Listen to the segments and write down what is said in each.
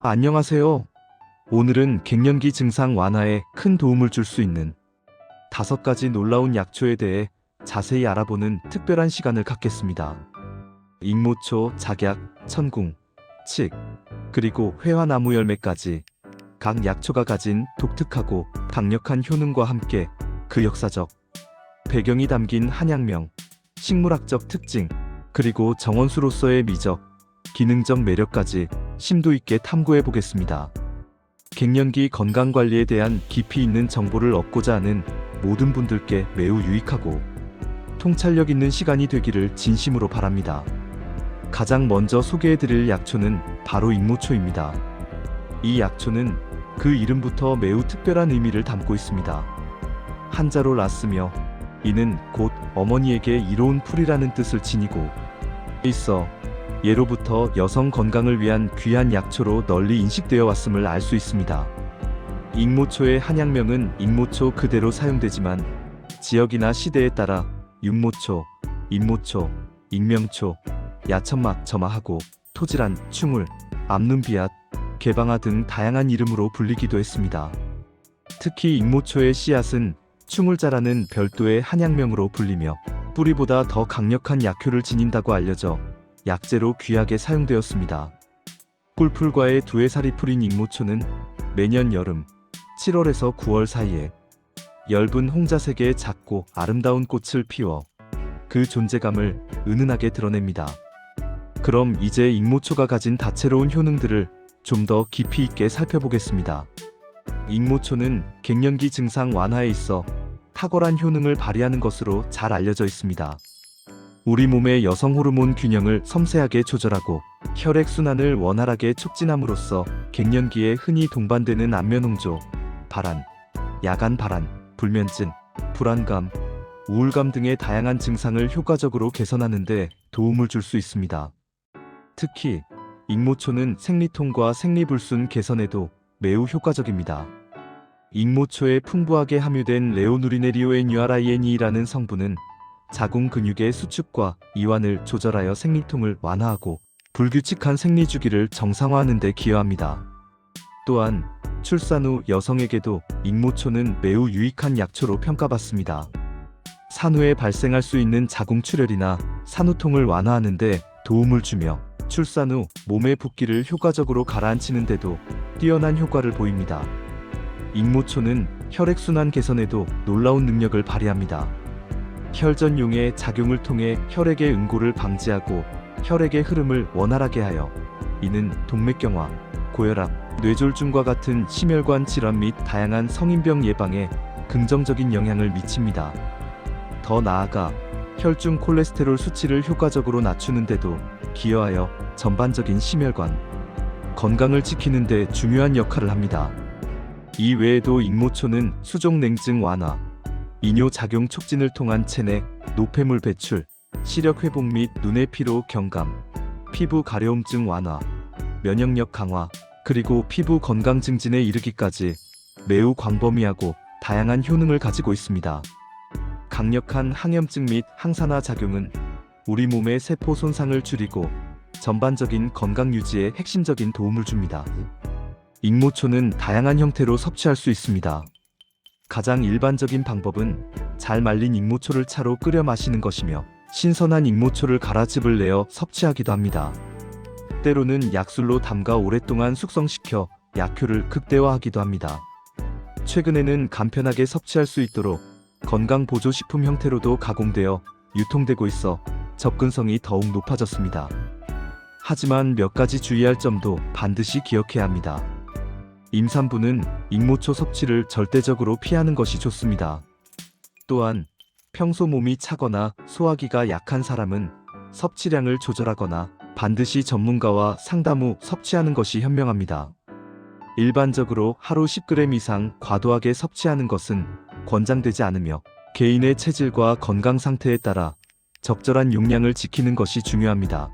안녕하세요. 오늘은 갱년기 증상 완화에 큰 도움을 줄 수 있는 5가지 놀라운 약초에 대해 자세히 알아보는 특별한 시간을 갖겠습니다. 익모초, 작약, 천궁, 칡, 그리고 회화나무 열매까지 각 약초가 가진 독특하고 강력한 효능과 함께 그 역사적 배경이 담긴 한약명, 식물학적 특징, 그리고 정원수로서의 미적, 기능적 매력까지 심도 있게 탐구해 보겠습니다. 갱년기 건강관리에 대한 깊이 있는 정보를 얻고자 하는 모든 분들께 매우 유익하고 통찰력 있는 시간이 되기를 진심으로 바랍니다. 가장 먼저 소개해 드릴 약초는 바로 익모초입니다. 이 약초는 그 이름부터 매우 특별한 의미를 담고 있습니다. 한자로 라쓰며 이는 곧 어머니에게 이로운 풀이라는 뜻을 지니고 있어 예로부터 여성 건강을 위한 귀한 약초로 널리 인식되어 왔음을 알 수 있습니다. 익모초의 한약명은 익모초 그대로 사용되지만 지역이나 시대에 따라 윤모초, 임모초, 익명초, 야천막, 점화하고 토질한, 충울, 암눈비앗, 개방아 등 다양한 이름으로 불리기도 했습니다. 특히 익모초의 씨앗은 충울자라는 별도의 한약명으로 불리며 뿌리보다 더 강력한 약효를 지닌다고 알려져 약재로 귀하게 사용되었습니다. 꿀풀과의 두해살이 풀인 익모초는 매년 여름 7월에서 9월 사이에 엷은 홍자색의 작고 아름다운 꽃을 피워 그 존재감을 은은하게 드러냅니다. 그럼 이제 익모초가 가진 다채로운 효능들을 좀 더 깊이 있게 살펴보겠습니다. 익모초는 갱년기 증상 완화에 있어 탁월한 효능을 발휘하는 것으로 잘 알려져 있습니다. 우리 몸의 여성 호르몬 균형을 섬세하게 조절하고 혈액순환을 원활하게 촉진함으로써 갱년기에 흔히 동반되는 안면홍조, 발한, 야간 발한, 불면증, 불안감, 우울감 등의 다양한 증상을 효과적으로 개선하는 데 도움을 줄 수 있습니다. 특히 익모초는 생리통과 생리불순 개선에도 매우 효과적입니다. 익모초에 풍부하게 함유된 레오누리네리오NURINE라는 성분은 자궁 근육의 수축과 이완을 조절하여 생리통을 완화하고 불규칙한 생리 주기를 정상화하는 데 기여합니다. 또한 출산 후 여성에게도 익모초는 매우 유익한 약초로 평가받습니다. 산후에 발생할 수 있는 자궁 출혈이나 산후통을 완화하는 데 도움을 주며 출산 후 몸의 붓기를 효과적으로 가라앉히는 데도 뛰어난 효과를 보입니다. 익모초는 혈액순환 개선에도 놀라운 능력을 발휘합니다. 혈전용의 작용을 통해 혈액의 응고를 방지하고 혈액의 흐름을 원활하게 하여 이는 동맥경화, 고혈압, 뇌졸중과 같은 심혈관 질환 및 다양한 성인병 예방에 긍정적인 영향을 미칩니다. 더 나아가 혈중 콜레스테롤 수치를 효과적으로 낮추는 데도 기여하여 전반적인 심혈관 건강을 지키는 데 중요한 역할을 합니다. 이 외에도 익모초는 수족냉증 완화, 이뇨작용 촉진을 통한 체내, 노폐물 배출, 시력 회복 및 눈의 피로 경감, 피부 가려움증 완화, 면역력 강화, 그리고 피부 건강 증진에 이르기까지 매우 광범위하고 다양한 효능을 가지고 있습니다. 강력한 항염증 및 항산화 작용은 우리 몸의 세포 손상을 줄이고 전반적인 건강 유지에 핵심적인 도움을 줍니다. 익모초는 다양한 형태로 섭취할 수 있습니다. 가장 일반적인 방법은 잘 말린 익모초를 차로 끓여 마시는 것이며 신선한 익모초를 가라즙을 내어 섭취하기도 합니다. 때로는 약술로 담가 오랫동안 숙성시켜 약효를 극대화하기도 합니다. 최근에는 간편하게 섭취할 수 있도록 건강보조식품 형태로도 가공되어 유통되고 있어 접근성이 더욱 높아졌습니다. 하지만 몇 가지 주의할 점도 반드시 기억해야 합니다. 임산부는 익모초 섭취를 절대적으로 피하는 것이 좋습니다. 또한 평소 몸이 차거나 소화기가 약한 사람은 섭취량을 조절하거나 반드시 전문가와 상담 후 섭취하는 것이 현명합니다. 일반적으로 하루 10g 이상 과도하게 섭취하는 것은 권장되지 않으며 개인의 체질과 건강 상태에 따라 적절한 용량을 지키는 것이 중요합니다.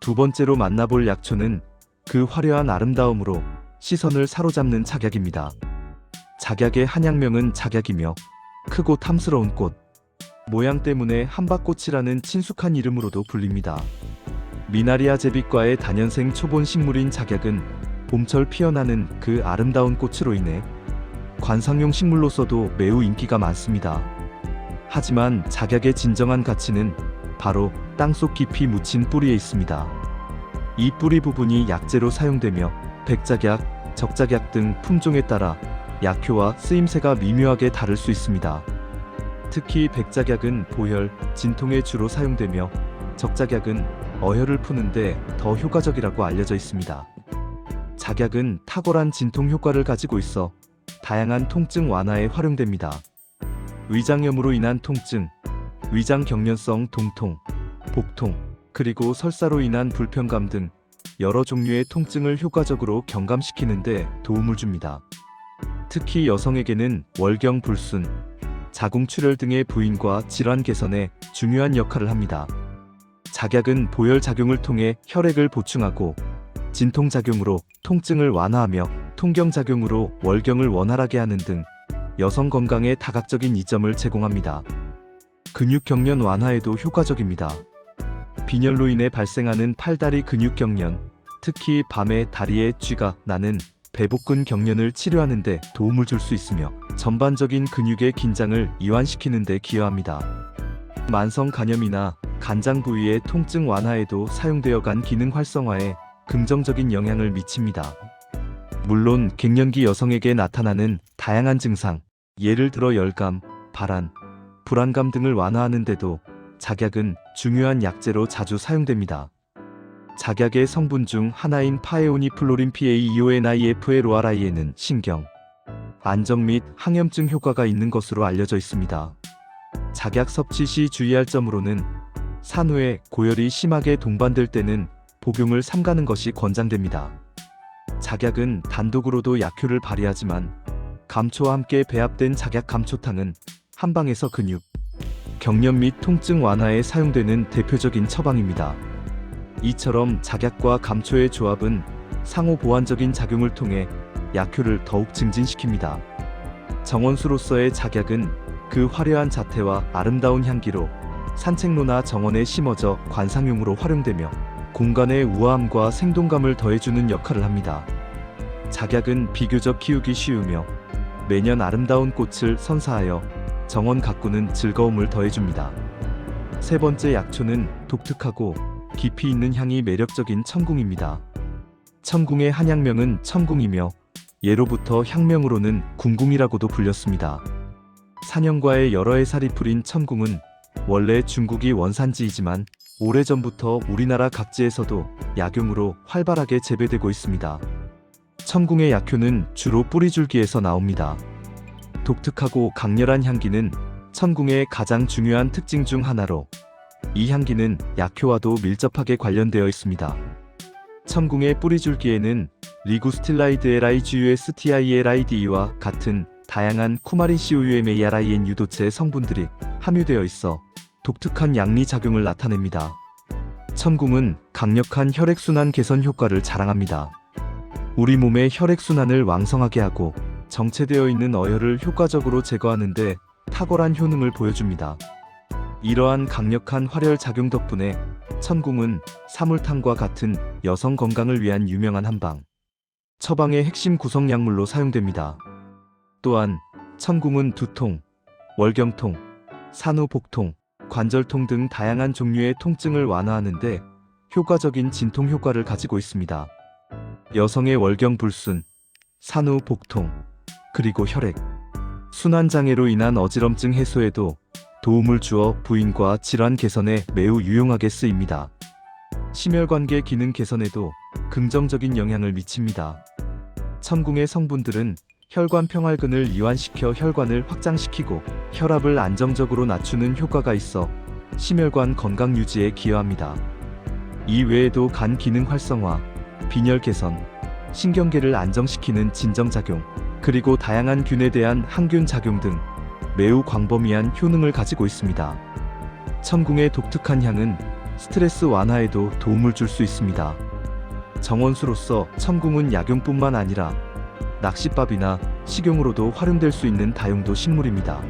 두 번째로 만나볼 약초는 그 화려한 아름다움으로 시선을 사로잡는 작약입니다. 작약의 한약명은 작약이며 크고 탐스러운 꽃, 모양 때문에 한박꽃이라는 친숙한 이름으로도 불립니다. 미나리아 제비과의 다년생 초본 식물인 작약은 봄철 피어나는 그 아름다운 꽃으로 인해 관상용 식물로서도 매우 인기가 많습니다. 하지만 작약의 진정한 가치는 바로 땅속 깊이 묻힌 뿌리에 있습니다. 이 뿌리 부분이 약재로 사용되며 백작약, 적작약 등 품종에 따라 약효와 쓰임새가 미묘하게 다를 수 있습니다. 특히 백작약은 보혈, 진통에 주로 사용되며 적작약은 어혈을 푸는데 더 효과적이라고 알려져 있습니다. 작약은 탁월한 진통 효과를 가지고 있어 다양한 통증 완화에 활용됩니다. 위장염으로 인한 통증, 위장 경련성 동통, 복통, 그리고 설사로 인한 불편감 등 여러 종류의 통증을 효과적으로 경감시키는 데 도움을 줍니다. 특히 여성에게는 월경 불순, 자궁출혈 등의 부인과 질환 개선에 중요한 역할을 합니다. 작약은 보혈 작용을 통해 혈액을 보충하고 진통 작용으로 통증을 완화하며 통경 작용으로 월경을 원활하게 하는 등 여성 건강에 다각적인 이점을 제공합니다. 근육 경련 완화에도 효과적입니다. 빈혈로 인해 발생하는 팔다리 근육 경련, 특히 밤에 다리에 쥐가 나는 배복근 경련을 치료하는 데 도움을 줄 수 있으며 전반적인 근육의 긴장을 이완시키는 데 기여합니다. 만성 간염이나 간장 부위의 통증 완화에도 사용되어 간 기능 활성화에 긍정적인 영향을 미칩니다. 물론 갱년기 여성에게 나타나는 다양한 증상, 예를 들어 열감, 발한, 불안감 등을 완화하는 데도 작약은 중요한 약재로 자주 사용됩니다. 작약의 성분 중 하나인 파에오니플로린 PAEONIFLORI에는 신경, 안정 및 항염증 효과가 있는 것으로 알려져 있습니다. 작약 섭취 시 주의할 점으로는 산후에 고열이 심하게 동반될 때는 복용을 삼가는 것이 권장됩니다. 작약은 단독으로도 약효를 발휘하지만 감초와 함께 배합된 작약 감초탕은 한방에서 근육, 경련 및 통증 완화에 사용되는 대표적인 처방입니다. 이처럼 작약과 감초의 조합은 상호 보완적인 작용을 통해 약효를 더욱 증진시킵니다. 정원수로서의 작약은 그 화려한 자태와 아름다운 향기로 산책로나 정원에 심어져 관상용으로 활용되며 공간의 우아함과 생동감을 더해주는 역할을 합니다. 작약은 비교적 키우기 쉬우며 매년 아름다운 꽃을 선사하여 정원 가꾸는 즐거움을 더해줍니다. 세 번째 약초는 독특하고 깊이 있는 향이 매력적인 천궁입니다. 천궁의 한약명은 천궁이며 예로부터 향명으로는 궁궁이라고도 불렸습니다. 산영과의 여러 해살이 풀인 천궁은 원래 중국이 원산지이지만 오래전부터 우리나라 각지에서도 약용으로 활발하게 재배되고 있습니다. 천궁의 약효는 주로 뿌리줄기에서 나옵니다. 독특하고 강렬한 향기는 천궁의 가장 중요한 특징 중 하나로 이 향기는 약효와도 밀접하게 관련되어 있습니다. 천궁의 뿌리줄기에는 리구스틸라이드LIGUSTILIDE와 같은 다양한 쿠마린COUMARIN 유도체 성분들이 함유되어 있어 독특한 양리 작용을 나타냅니다. 천궁은 강력한 혈액순환 개선 효과를 자랑합니다. 우리 몸의 혈액순환을 왕성하게 하고 정체되어 있는 어혈을 효과적으로 제거하는 데 탁월한 효능을 보여줍니다. 이러한 강력한 활혈 작용 덕분에 천궁은 사물탕과 같은 여성 건강을 위한 유명한 한방 처방의 핵심 구성 약물로 사용됩니다. 또한 천궁은 두통, 월경통, 산후 복통, 관절통 등 다양한 종류의 통증을 완화하는 데 효과적인 진통 효과를 가지고 있습니다. 여성의 월경 불순, 산후 복통, 그리고 혈액, 순환장애로 인한 어지럼증 해소에도 도움을 주어 부인과 질환 개선에 매우 유용하게 쓰입니다. 심혈관계 기능 개선에도 긍정적인 영향을 미칩니다. 천궁의 성분들은 혈관 평활근을 이완시켜 혈관을 확장시키고 혈압을 안정적으로 낮추는 효과가 있어 심혈관 건강 유지에 기여합니다. 이 외에도 간 기능 활성화, 빈혈 개선, 신경계를 안정시키는 진정작용, 그리고 다양한 균에 대한 항균 작용 등 매우 광범위한 효능을 가지고 있습니다. 천궁의 독특한 향은 스트레스 완화에도 도움을 줄 수 있습니다. 정원수로서 천궁은 약용뿐만 아니라 낚싯밥이나 식용으로도 활용될 수 있는 다용도 식물입니다.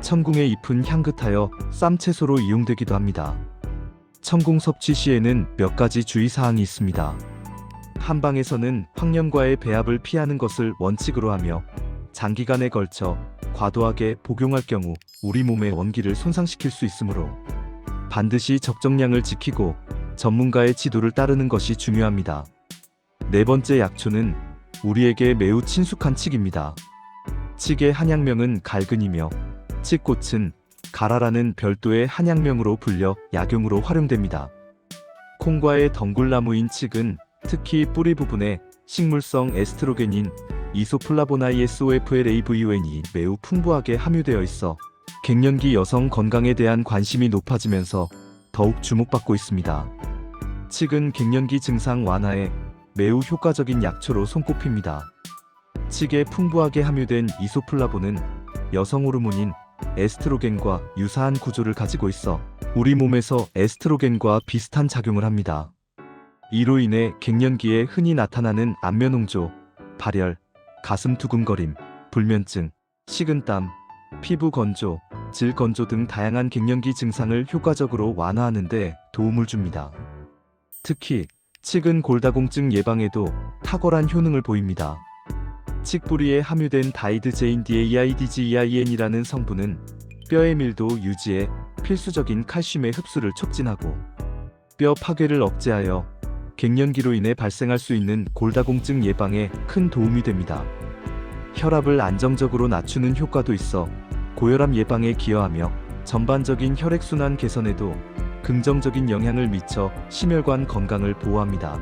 천궁의 잎은 향긋하여 쌈채소로 이용되기도 합니다. 천궁 섭취 시에는 몇 가지 주의사항이 있습니다. 한방에서는 황염과의 배합을 피하는 것을 원칙으로 하며 장기간에 걸쳐 과도하게 복용할 경우 우리 몸의 원기를 손상시킬 수 있으므로 반드시 적정량을 지키고 전문가의 지도를 따르는 것이 중요합니다. 네 번째 약초는 우리에게 매우 친숙한 칡입니다. 칡의 한약명은 갈근이며 칡꽃은 가라라는 별도의 한약명으로 불려 약용으로 활용됩니다. 콩과의 덩굴나무인 칡은 특히 뿌리 부분에 식물성 에스트로겐인 이소플라보나이SOFLAVON이 매우 풍부하게 함유되어 있어 갱년기 여성 건강에 대한 관심이 높아지면서 더욱 주목받고 있습니다. 칡은 갱년기 증상 완화에 매우 효과적인 약초로 손꼽힙니다. 칡에 풍부하게 함유된 이소플라본은 여성 호르몬인 에스트로겐과 유사한 구조를 가지고 있어 우리 몸에서 에스트로겐과 비슷한 작용을 합니다. 이로 인해 갱년기에 흔히 나타나는 안면홍조, 발열, 가슴 두근거림, 불면증, 식은땀, 피부 건조, 질 건조 등 다양한 갱년기 증상을 효과적으로 완화하는 데 도움을 줍니다. 특히 칡은 골다공증 예방에도 탁월한 효능을 보입니다. 칡 뿌리에 함유된 다이드제인 DAIDGEIN이라는 성분은 뼈의 밀도 유지에 필수적인 칼슘의 흡수를 촉진하고 뼈 파괴를 억제하여 갱년기로 인해 발생할 수 있는 골다공증 예방에 큰 도움이 됩니다. 혈압을 안정적으로 낮추는 효과도 있어 고혈압 예방에 기여하며 전반적인 혈액순환 개선에도 긍정적인 영향을 미쳐 심혈관 건강을 보호합니다.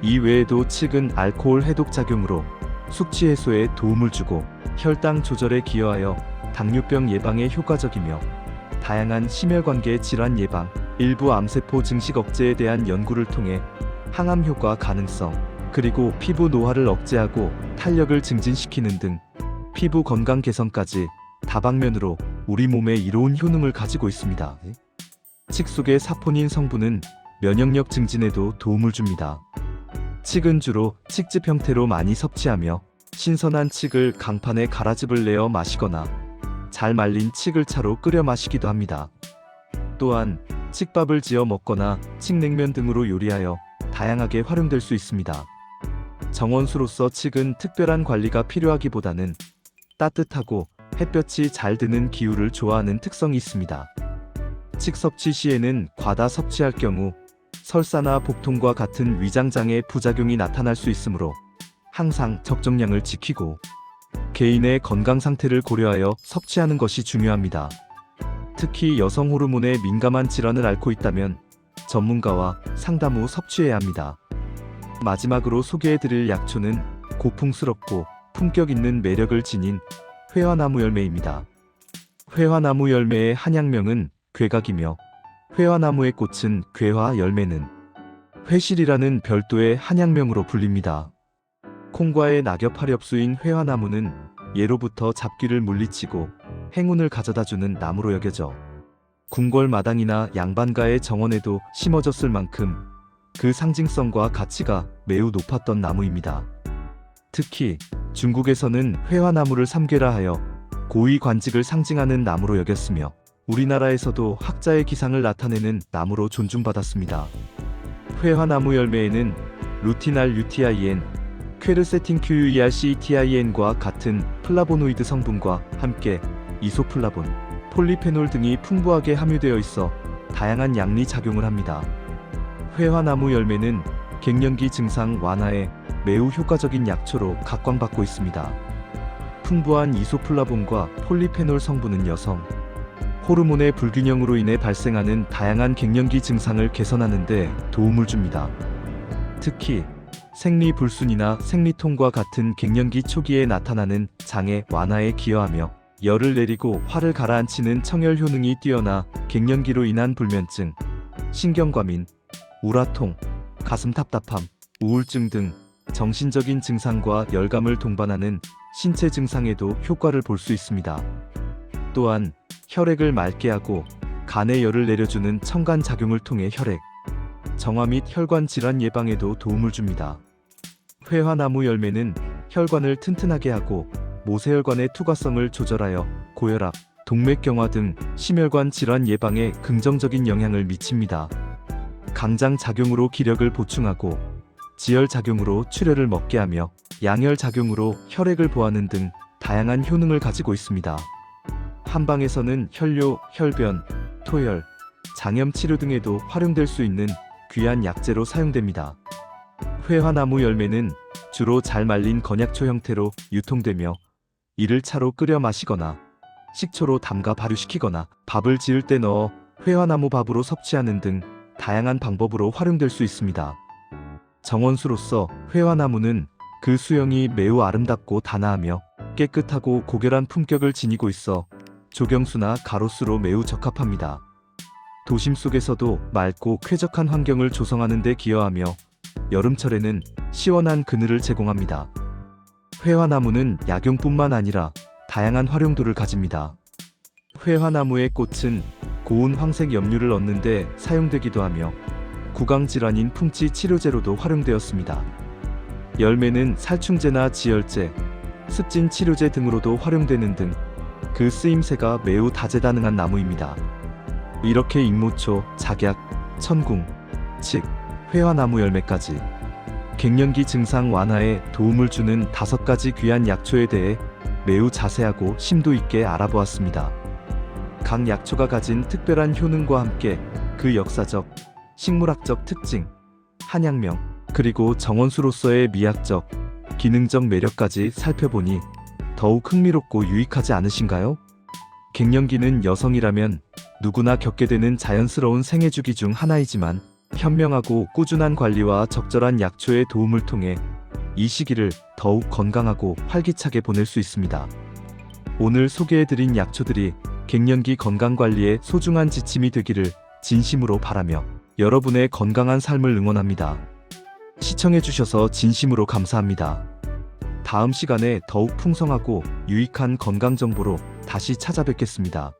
이 외에도 칡은 알코올 해독 작용으로 숙취 해소에 도움을 주고 혈당 조절에 기여하여 당뇨병 예방에 효과적이며 다양한 심혈관계 질환 예방, 일부 암세포 증식 억제에 대한 연구를 통해 항암 효과 가능성, 그리고 피부 노화를 억제하고 탄력을 증진시키는 등 피부 건강 개선까지 다방면으로 우리 몸에 이로운 효능을 가지고 있습니다. 칡 속의 사포닌 성분은 면역력 증진에도 도움을 줍니다. 칡은 주로 칡즙 형태로 많이 섭취하며 신선한 칡을 강판에 갈아즙을 내어 마시거나 잘 말린 칡을 차로 끓여 마시기도 합니다. 또한 칡밥을 지어 먹거나 칡냉면 등으로 요리하여 다양하게 활용될 수 있습니다. 정원수로서 칡은 특별한 관리가 필요하기보다는 따뜻하고 햇볕이 잘 드는 기후를 좋아하는 특성이 있습니다. 칡 섭취 시에는 과다 섭취할 경우 설사나 복통과 같은 위장장애 부작용이 나타날 수 있으므로 항상 적정량을 지키고 개인의 건강 상태를 고려하여 섭취하는 것이 중요합니다. 특히 여성 호르몬에 민감한 질환을 앓고 있다면 전문가와 상담 후 섭취해야 합니다. 마지막으로 소개해드릴 약초는 고풍스럽고 품격 있는 매력을 지닌 회화나무 열매입니다. 회화나무 열매의 한약명은 괴각이며 회화나무의 꽃은 괴화, 열매는 회실이라는 별도의 한약명으로 불립니다. 콩과의 낙엽파렵수인 회화나무는 예로부터 잡귀를 물리치고 행운을 가져다주는 나무로 여겨져 궁궐 마당이나 양반가의 정원에도 심어졌을 만큼 그 상징성과 가치가 매우 높았던 나무입니다. 특히 중국에서는 회화나무를 삼괴라 하여 고위 관직을 상징하는 나무로 여겼으며 우리나라에서도 학자의 기상을 나타내는 나무로 존중받았습니다. 회화나무 열매에는 루티날 UTIN, 퀘르세틴 QUERCETIN과 같은 플라보노이드 성분과 함께 이소플라본, 폴리페놀 등이 풍부하게 함유되어 있어 다양한 양리 작용을 합니다. 회화나무 열매는 갱년기 증상 완화에 매우 효과적인 약초로 각광받고 있습니다. 풍부한 이소플라본과 폴리페놀 성분은 여성 호르몬의 불균형으로 인해 발생하는 다양한 갱년기 증상을 개선하는 데 도움을 줍니다. 특히 생리불순이나 생리통과 같은 갱년기 초기에 나타나는 장애 완화에 기여하며 열을 내리고 화를 가라앉히는 청열 효능이 뛰어나 갱년기로 인한 불면증, 신경과민, 우라통, 가슴 답답함, 우울증 등 정신적인 증상과 열감을 동반하는 신체 증상에도 효과를 볼 수 있습니다. 또한 혈액을 맑게 하고 간에 열을 내려주는 첨간 작용을 통해 혈액, 정화 및 혈관 질환 예방에도 도움을 줍니다. 회화나무 열매는 혈관을 튼튼하게 하고 모세혈관의 투과성을 조절하여 고혈압, 동맥경화 등 심혈관 질환 예방에 긍정적인 영향을 미칩니다. 강장 작용으로 기력을 보충하고 지혈작용으로 출혈을 먹게 하며 양혈작용으로 혈액을 보하는 등 다양한 효능을 가지고 있습니다. 한방에서는 혈뇨, 혈변, 토혈, 장염 치료 등에도 활용될 수 있는 귀한 약재로 사용됩니다. 회화나무 열매는 주로 잘 말린 건약초 형태로 유통되며 이를 차로 끓여 마시거나 식초로 담가 발효시키거나 밥을 지을 때 넣어 회화나무 밥으로 섭취하는 등 다양한 방법으로 활용될 수 있습니다. 정원수로서 회화나무는 그 수영이 매우 아름답고 단아하며 깨끗하고 고결한 품격을 지니고 있어 조경수나 가로수로 매우 적합합니다. 도심 속에서도 맑고 쾌적한 환경을 조성하는 데 기여하며 여름철에는 시원한 그늘을 제공합니다. 회화나무는 약용뿐만 아니라 다양한 활용도를 가집니다. 회화나무의 꽃은 고운 황색 염료를 얻는 데 사용되기도 하며 구강질환인 풍치 치료제로도 활용되었습니다. 열매는 살충제나 지혈제, 습진 치료제 등으로도 활용되는 등 그 쓰임새가 매우 다재다능한 나무입니다. 이렇게 익모초, 작약, 천궁, 칡, 회화나무 열매까지 갱년기 증상 완화에 도움을 주는 5가지 귀한 약초에 대해 매우 자세하고 심도 있게 알아보았습니다. 각 약초가 가진 특별한 효능과 함께 그 역사적, 식물학적 특징, 한약명, 그리고 정원수로서의 미학적, 기능적 매력까지 살펴보니 더욱 흥미롭고 유익하지 않으신가요? 갱년기는 여성이라면 누구나 겪게 되는 자연스러운 생애 주기 중 하나이지만 현명하고 꾸준한 관리와 적절한 약초의 도움을 통해 이 시기를 더욱 건강하고 활기차게 보낼 수 있습니다. 오늘 소개해드린 약초들이 갱년기 건강관리에 소중한 지침이 되기를 진심으로 바라며 여러분의 건강한 삶을 응원합니다. 시청해주셔서 진심으로 감사합니다. 다음 시간에 더욱 풍성하고 유익한 건강 정보로 다시 찾아뵙겠습니다.